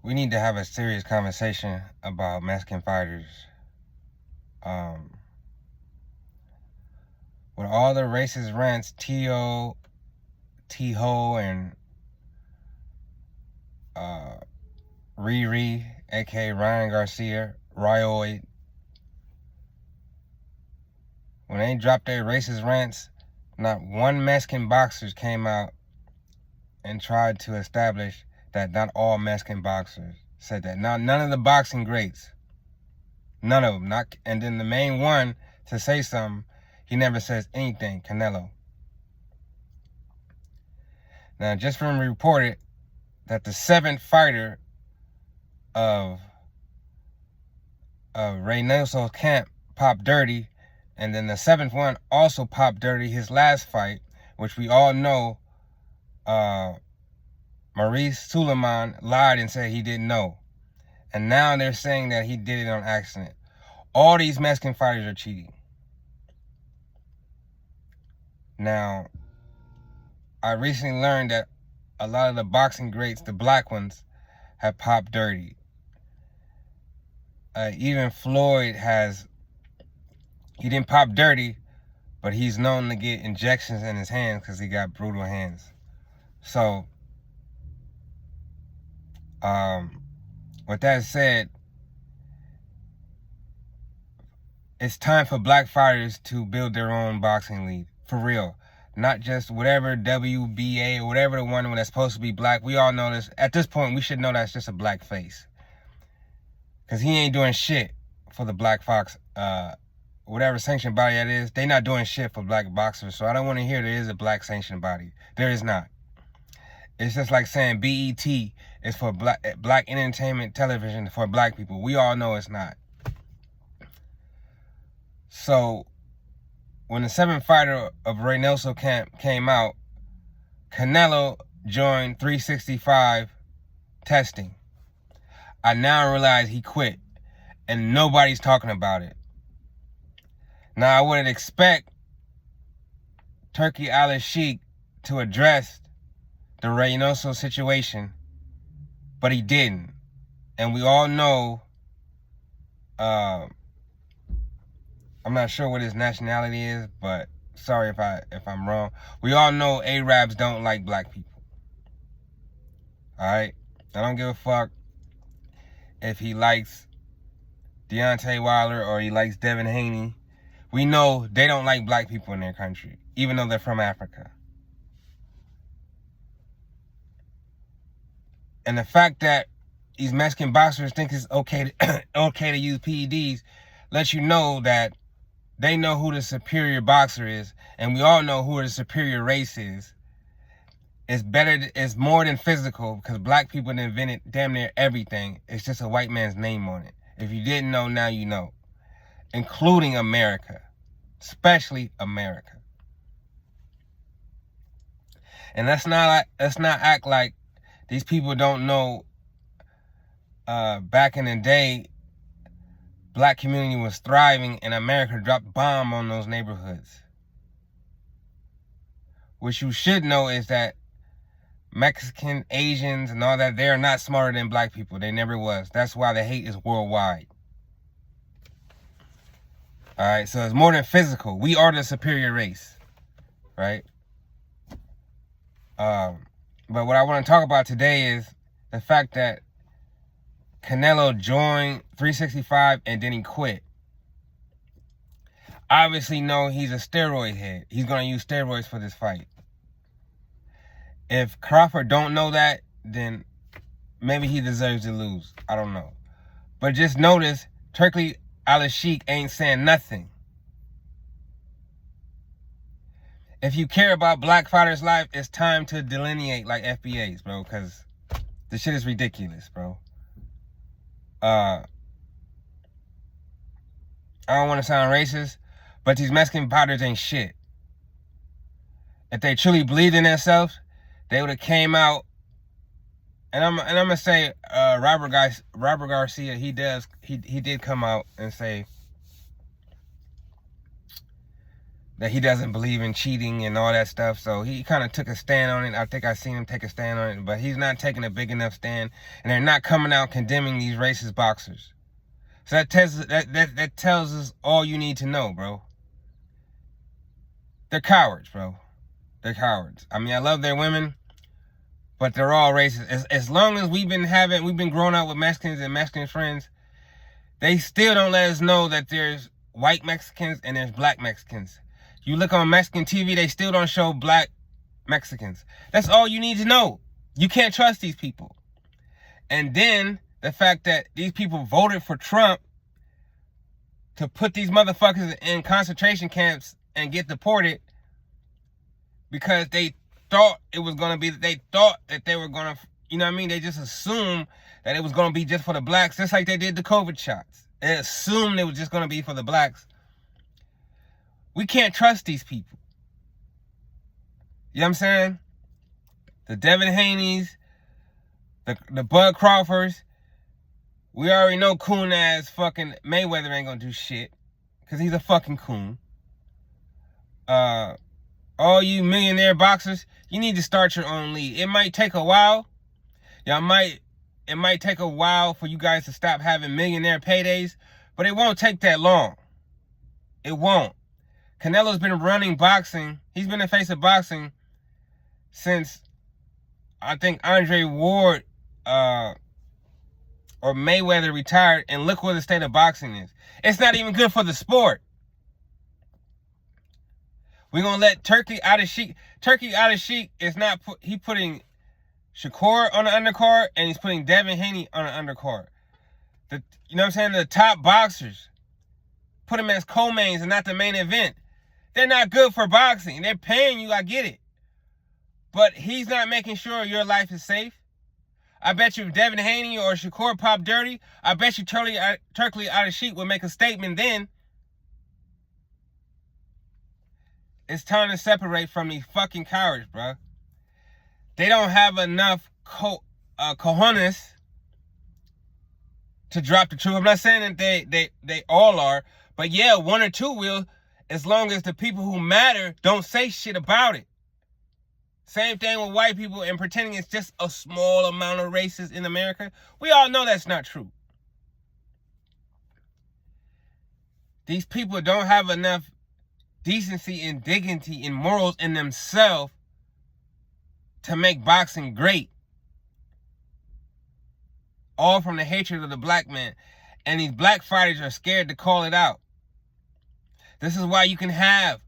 we need to have a serious conversation about Mexican fighters. With all the racist rants, Tiho, and Riri, aka Ryan Garcia, Ryoid, when they dropped their racist rants, not one Mexican boxers came out and tried to establish that not all Mexican boxers said that. Now, none of the boxing greats, none of them. And then the main one to say something, he never says anything, Canelo. Now, just from reported that the seventh fighter of Reynoso's camp popped dirty, and then the seventh one also popped dirty his last fight, which we all know Maurice Suleiman lied and said he didn't know. And now they're saying that he did it on accident. All these Mexican fighters are cheating. Now, I recently learned that a lot of the boxing greats, the black ones, have popped dirty. Even Floyd he didn't pop dirty, but he's known to get injections in his hands because he got brutal hands. So, with that said, it's time for black fighters to build their own boxing league, for real. Not just whatever WBA or whatever the one that's supposed to be black. We all know this. At this point, we should know that's just a black face. Because he ain't doing shit for the Black Fox, whatever sanctioned body that is. They not doing shit for black boxers. So I don't want to hear there is a black sanctioned body. There is not. It's just like saying BET is for black entertainment television for black people. We all know it's not. So, when the seventh fighter of Reynoso camp came out, Canelo joined 365 testing. I now realize he quit, and nobody's talking about it. Now, I would expect Turki Al-Sheikh to address the Reynoso situation, but he didn't. And we all know, I'm not sure what his nationality is, but sorry if I'm wrong. We all know Arabs don't like black people. Alright? I don't give a fuck if he likes Deontay Wilder or he likes Devin Haney. We know they don't like black people in their country, even though they're from Africa. And the fact that these Mexican boxers think it's okay to use PEDs lets you know that they know who the superior boxer is, and we all know who the superior race is. It's more than physical, because black people invented damn near everything. It's just a white man's name on it. If you didn't know, now you know. Including America. Especially America. And let's not act like these people don't know back in the day, black community was thriving and America dropped bomb on those neighborhoods. What you should know is that Mexican, Asians, and all that, they're not smarter than black people. They never was. That's why the hate is worldwide. Alright, so it's more than physical. We are the superior race. Right? But what I want to talk about today is the fact that Canelo joined 365 and then he quit. Obviously, no, he's a steroid head. He's going to use steroids for this fight. If Crawford don't know that, then maybe he deserves to lose. I don't know. But just notice, Turki Al-Sheikh ain't saying nothing. If you care about black fighters' life, it's time to delineate like FBAs, bro, because this shit is ridiculous, bro. I don't want to sound racist, but these Mexican fighters ain't shit. If they truly believed in themselves, they would have came out. And I'm gonna say, Robert Garcia, he did come out and say that he doesn't believe in cheating and all that stuff. So he kind of took a stand on it. I think I seen him take a stand on it, but he's not taking a big enough stand, and they're not coming out condemning these racist boxers. So that tells us all you need to know, bro. They're cowards, bro. They're cowards. I mean, I love their women, but they're all racist. As long as we've been growing up with Mexicans and Mexican friends, they still don't let us know that there's white Mexicans and there's black Mexicans. You look on Mexican TV, they still don't show black Mexicans. That's all you need to know. You can't trust these people. And then the fact that these people voted for Trump to put these motherfuckers in concentration camps and get deported because they thought it was going to be, they thought that they were going to, you know what I mean? They just assumed that it was going to be just for the blacks, just like they did the COVID shots. They assumed it was just going to be for the blacks. We can't trust these people. You know what I'm saying? The Devin Haney's, the Bud Crawfords. We already know coon ass fucking Mayweather ain't gonna do shit. Because he's a fucking coon. All you millionaire boxers, you need to start your own league. It might take a while. It might take a while for you guys to stop having millionaire paydays. But it won't take that long. It won't. Canelo's been running boxing. He's been the face of boxing since, I think, Andre Ward or Mayweather retired, and look where the state of boxing is. It's not even good for the sport. We're going to let Turkey Al-Sheikh. Turkey Al-Sheikh is not, he putting Shakur on the undercard, and he's putting Devin Haney on the undercard. You know what I'm saying? The top boxers, put them as co-mains and not the main event. They're not good for boxing. They're paying you, I get it. But he's not making sure your life is safe. I bet you if Devin Haney or Shakur pop dirty, I bet you Turkey Al-Sheikh would make a statement then. It's time to separate from these fucking cowards, bro. They don't have enough cojones to drop the truth. I'm not saying that they all are, but yeah, one or two will, as long as the people who matter don't say shit about it. Same thing with white people and pretending it's just a small amount of races in America. We all know that's not true. These people don't have enough decency and dignity and morals in themselves to make boxing great. All from the hatred of the black man. And these black fighters are scared to call it out. This is why you can have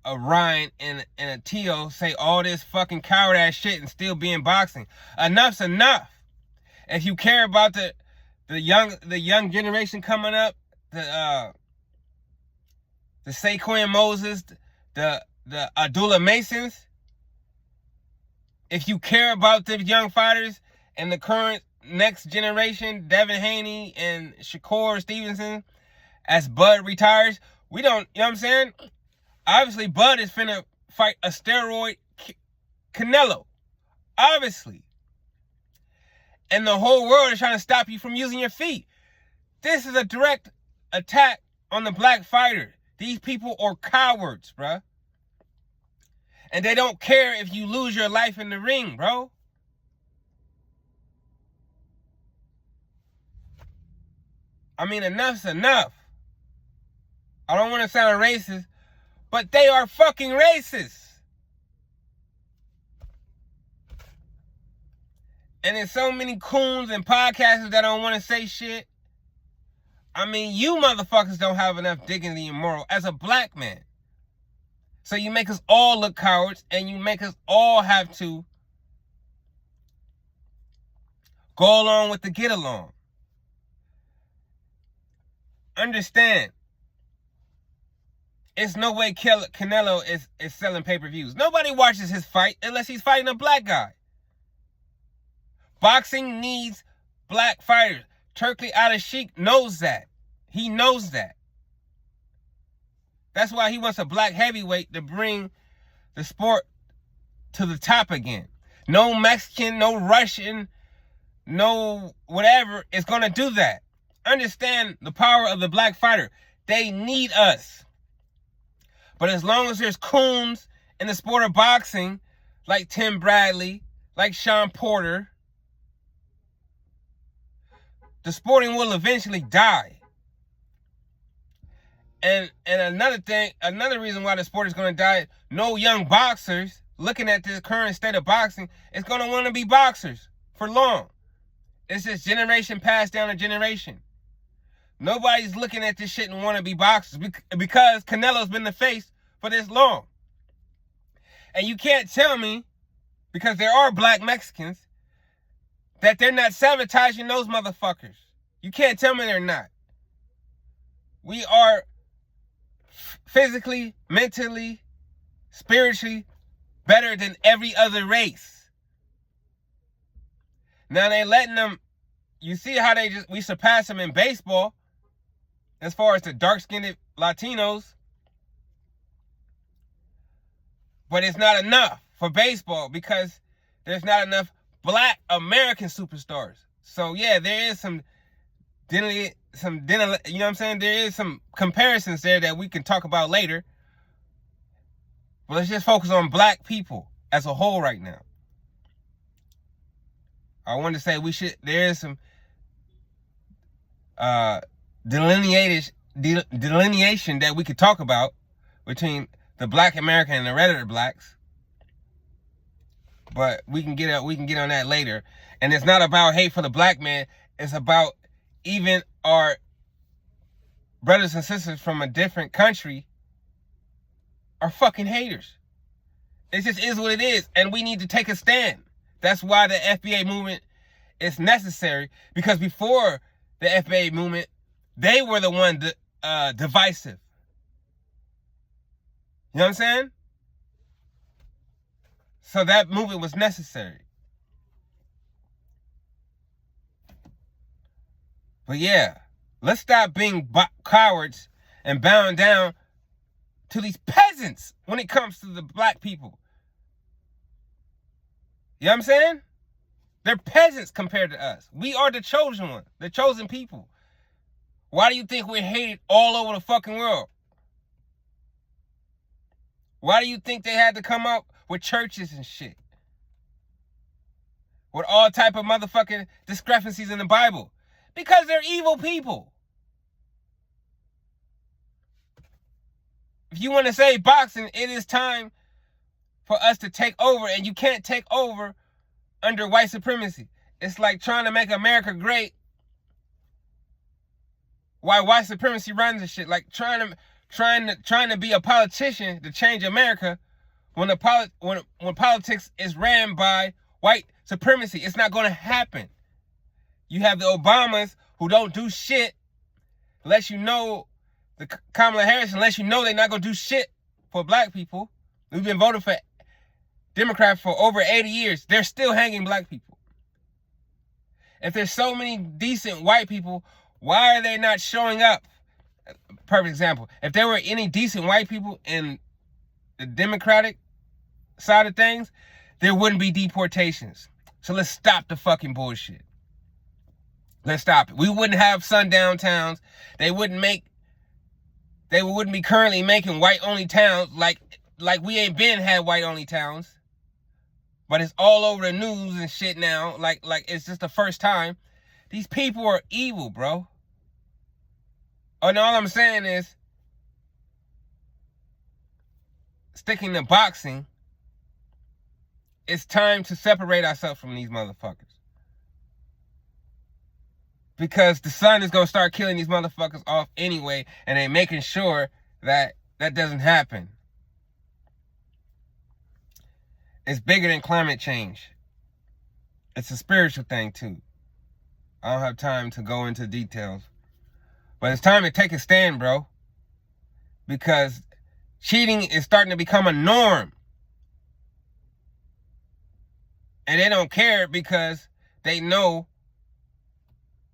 a Ryan and a Tio say all this fucking coward ass shit and still be in boxing. Enough's enough. If you care about the young generation coming up, the Saquon Moses, the Abdullah Masons, if you care about the young fighters and the current next generation, Devin Haney and Shakur Stevenson, as Bud retires, we don't, you know what I'm saying? Obviously, Bud is finna fight a steroid Canelo. Obviously. And the whole world is trying to stop you from using your feet. This is a direct attack on the black fighter. These people are cowards, bruh. And they don't care if you lose your life in the ring, bro. I mean, enough's enough. I don't want to sound racist, but they are fucking racist. And there's so many coons and podcasters that don't want to say shit. I mean, you motherfuckers don't have enough dignity and moral as a black man. So you make us all look cowards, and you make us all have to go along with the get along. Understand, it's no way Canelo is selling pay-per-views. Nobody watches his fight unless he's fighting a black guy. Boxing needs black fighters. Turkey Al-Sheikh knows that. He knows that. That's why he wants a black heavyweight to bring the sport to the top again. No Mexican, no Russian, no whatever is going to do that. Understand the power of the black fighter. They need us. But as long as there's coons in the sport of boxing, like Tim Bradley, like Sean Porter, the sporting will eventually die. And another reason why the sport is going to die, no young boxers looking at this current state of boxing is going to want to be boxers for long. It's just generation passed down to generation. Nobody's looking at this shit and want to be boxers because Canelo's been the face for this long. And you can't tell me, because there are black Mexicans, that they're not sabotaging those motherfuckers. You can't tell me they're not. We are physically, mentally, spiritually better than every other race. Now they letting them, you see how we surpass them in baseball as far as the dark-skinned Latinos. But it's not enough for baseball because there's not enough black American superstars. So yeah, there is you know what I'm saying? There is some comparisons there that we can talk about later. But let's just focus on black people as a whole right now. I wanted to say there is some delineation that we could talk about between the black American and the regular blacks. But we can get on that later. And it's not about hate for the black man. It's about even our brothers and sisters from a different country are fucking haters. It just is what it is. And we need to take a stand. That's why the FBA movement is necessary. Because before the FBA movement, they were the one divisive. You know what I'm saying? So that movement was necessary. But yeah, let's stop being cowards and bowing down to these peasants when it comes to the black people. You know what I'm saying? They're peasants compared to us. We are the chosen one, the chosen people. Why do you think we're hated all over the fucking world? Why do you think they had to come up with churches and shit? With all type of motherfucking discrepancies in the Bible? Because they're evil people. If you want to say boxing, it is time for us to take over, and you can't take over under white supremacy. It's like trying to make America great while white supremacy runs and shit. Like trying to be a politician to change America when politics is ran by white supremacy. It's not going to happen. You have the Obamas who don't do shit unless you know the Kamala Harris, unless you know they're not going to do shit for black people. We've been voting for Democrats for over 80 years. They're still hanging black people. If there's so many decent white people, why are they not showing up? Perfect example. If there were any decent white people in the Democratic side of things, there wouldn't be deportations. So let's stop the fucking bullshit. Let's stop it. We wouldn't have sundown towns. They wouldn't be currently making white-only towns like we ain't been had white-only towns. But it's all over the news and shit now. Like it's just the first time. These people are evil, bro. And all I'm saying is, sticking to boxing, it's time to separate ourselves from these motherfuckers. Because the sun is going to start killing these motherfuckers off anyway, and they're making sure that that doesn't happen. It's bigger than climate change. It's a spiritual thing too. I don't have time to go into details. But it's time to take a stand, bro. Because cheating is starting to become a norm. And they don't care because they know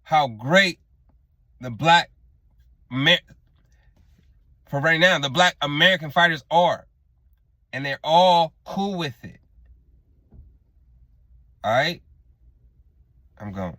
how great the black, for right now, the black American fighters are. And they're all cool with it. All right? I'm going.